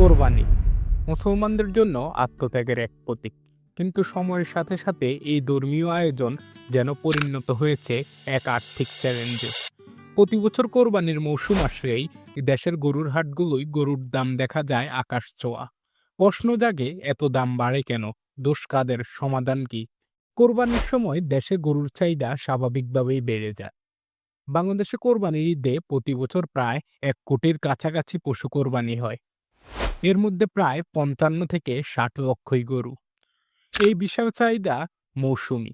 কোরবানি মুসলমানদের জন্য আত্মত্যাগের এক প্রতীক। কিন্তু সময়ের সাথে সাথে এই ধর্মীয় আয়োজন যেন পরিণত হয়েছে এক আর্থিক চ্যালেঞ্জে। প্রতি বছর কোরবানির মৌসুম আসলেই দেশের গরুর হাটগুলোই গরুর দাম দেখা যায় আকাশ ছোঁয়া। প্রশ্ন জাগে, এত দাম বাড়ে কেন? দোষ কাদের? সমাধান কি? কোরবানির সময় দেশে গরুর চাহিদা স্বাভাবিকভাবেই বেড়ে যায়। বাংলাদেশে কোরবানির ঈদে প্রতি বছর প্রায় 1 কোটির কাছাকাছি পশু কোরবানি হয়। এর মধ্যে প্রায় 55 থেকে 60 লক্ষই গরু। এই বিশাল চাহিদা মৌসুমী।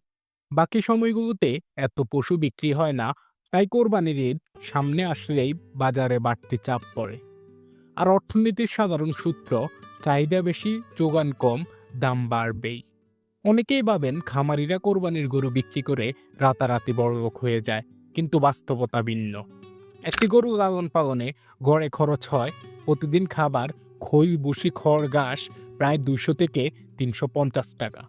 বাকি সময়গুলোতে এত পশু বিক্রি হয় না, তাই কোরবানির ঈদ সামনে আসলেই বাজারে বাড়তি চাপ পড়ে। আর অর্থনীতির সাধারণ সূত্র, চাহিদা বেশি, যোগান কম, দাম বাড়বেই। অনেকেই ভাবেন খামারিরা কোরবানির গরু বিক্রি করে রাতারাতি বড়লোক হয়ে যায়, কিন্তু বাস্তবতা ভিন্ন। একটি গরু লালন পালনে গড়ে খরচ হয় প্রতিদিন খাবার, খৈল, ভুসি, খড়, ঘাস প্রায় 200 থেকে 350 টাকা।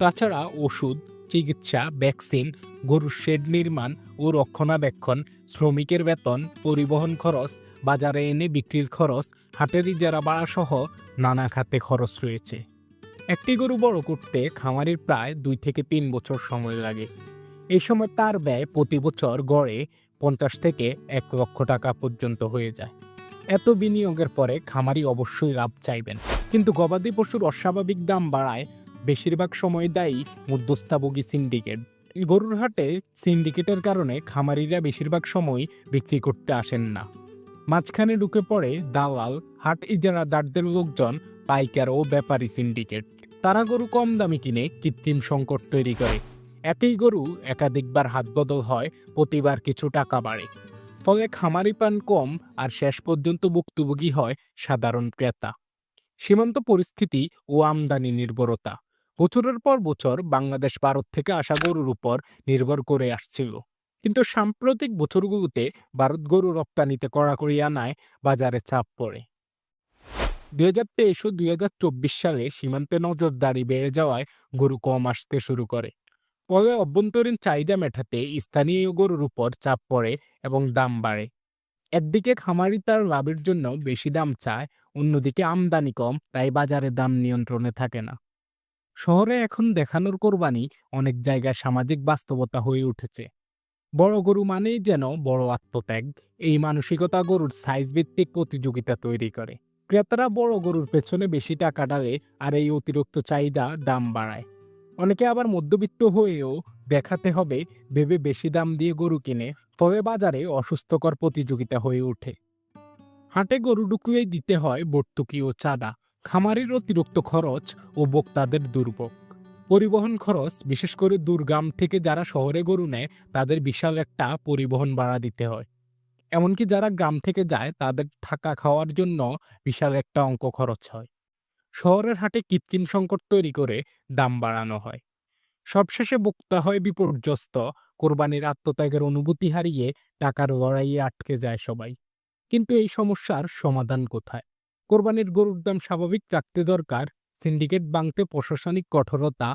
তাছাড়া ওষুধ, চিকিৎসা, ভ্যাকসিন, গরুর শেড নির্মাণ ও রক্ষণাবেক্ষণ, শ্রমিকের বেতন, পরিবহন খরচ, বাজারে এনে বিক্রির খরচ, হাটের ইজারা ভাড়া সহ নানা খাতে খরচ রয়েছে। একটি গরু বড় করতে খামারির প্রায় 2 থেকে 3 বছর সময় লাগে। এই সময় তার ব্যয় প্রতি বছর গড়ে 50 থেকে 1 লক্ষ টাকা পর্যন্ত হয়ে যায়। এত বিনিয়োগের পরে খামারি অবশ্যই লাভ চাইবেন, কিন্তু গবাদি পশুর অস্বাভাবিক দাম বাড়ায় বেশিরভাগ সময় দায়ী মধ্যস্থভোগী সিন্ডিকেট। এই গরুর হাটে সিন্ডিকেটের কারণে খামারিরা বেশিরভাগ সময় বিক্রি করতে আসেন না। মাঝখানে ঢুকে পড়ে দালাল, হাট ইজারাদারদের লোকজন, পাইকার ও ব্যাপারী সিন্ডিকেট। তারা গরু কম দামে কিনে কৃত্রিম সংকট তৈরি করে। একই গরু একাধিকবার হাত বদল হয়, প্রতিবার কিছু টাকা বাড়ে। ফলে খামারি পান কম, আর শেষ পর্যন্ত ভুক্তভোগী হয় সাধারণ ক্রেতা। সীমান্ত পরিস্থিতি ও আমদানি নির্ভরতা। বছরের পর বছর বাংলাদেশ ভারত থেকে আসা গরুর উপর নির্ভর করে আসছিল, কিন্তু সাম্প্রতিক বছরগুলোতে ভারত গরু রপ্তানিতে কড়াকড়ি আনায় বাজারে চাপ পড়ে। 2023 ও 2024 সালে সীমান্তে নজরদারি বেড়ে যাওয়ায় গরু কম আসতে শুরু করে। ফলে অভ্যন্তরীণ চাহিদা মেটাতে স্থানীয় গরুর উপর চাপ পড়ে এবং দাম বাড়ে। একদিকে খামারি তার লাভের জন্য বেশি দাম চায়, অন্যদিকে আমদানি কম, তাই বাজারে দাম নিয়ন্ত্রণে থাকে না। শহরে এখন দেখানোর কোরবানি অনেক জায়গায় সামাজিক বাস্তবতা হয়ে উঠেছে। বড় গরু মানেই যেন বড় আত্মত্যাগ। এই মানসিকতা গরুর সাইজ ভিত্তিক প্রতিযোগিতা তৈরি করে। ক্রেতারা বড় গরুর পেছনে বেশি টাকা ঢালে, আর এই অতিরিক্ত চাহিদা দাম বাড়ায়। অনেকে আবার মধ্যবিত্ত হয়েও দেখাতে হবে ভেবে বেশি দাম দিয়ে গরু কিনে, ফলে বাজারে অসুস্থকর প্রতিযোগিতা হয়ে ওঠে। হাটে গরু ঢুকলেই দিতে হয় ভর্তুকি ও চাঁদা, খামারির অতিরিক্ত খরচ ও ভোক্তাদের দুর্ভোগ। পরিবহন খরচ, বিশেষ করে দূরগ্রাম থেকে যারা শহরে গরু নেয় তাদের বিশাল একটা পরিবহন ভাড়া দিতে হয়। এমনকি যারা গ্রাম থেকে যায় তাদের থাকা খাওয়ার জন্য বিশাল একটা অঙ্ক খরচ হয়। শহরের হাটে কৃত্রিম সংকট তৈরি করে দাম বাড়ানো হয়। সবশেষে ভোক্তা হয় বিপর্যস্ত, কোরবানির আত্মত্যাগের অনুভূতি হারিয়ে টাকার লড়াইয়ে আটকে যায় সবাই। কিন্তু এই সমস্যার সমাধান কোথায়? কোরবানির গরুর দাম স্বাভাবিক রাখতে দরকার সিন্ডিকেট ভাঙতে প্রশাসনিক কঠোরতা,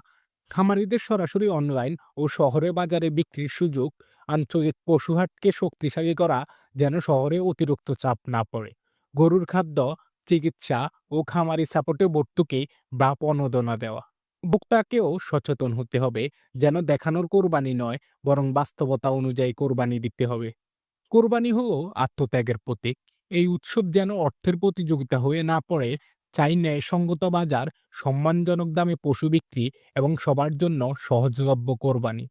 খামারিদের সরাসরি অনলাইন ও শহরে বাজারে বিক্রির সুযোগ, আঞ্চলিক পশুহাটকে শক্তিশালী করা যেন শহরে অতিরিক্ত চাপ না পড়ে, গরুর খাদ্য, চিকিৎসা ও খামারি সাপোর্টে ভর্তুকি বা প্রণোদনা দেওয়া। ভোক্তাকেও সচেতন হতে হবে, যেন দেখানোর কোরবানি নয়, বরং বাস্তবতা অনুযায়ী কোরবানি দিতে হবে। কোরবানি হলো আত্মত্যাগের প্রতীক। এই উৎসব যেন অর্থের প্রতিযোগিতা হয়ে না পড়ে, চাই ন্যায়সঙ্গত বাজার, সম্মানজনক দামে পশু বিক্রি এবং সবার জন্য সহজলভ্য কোরবানি।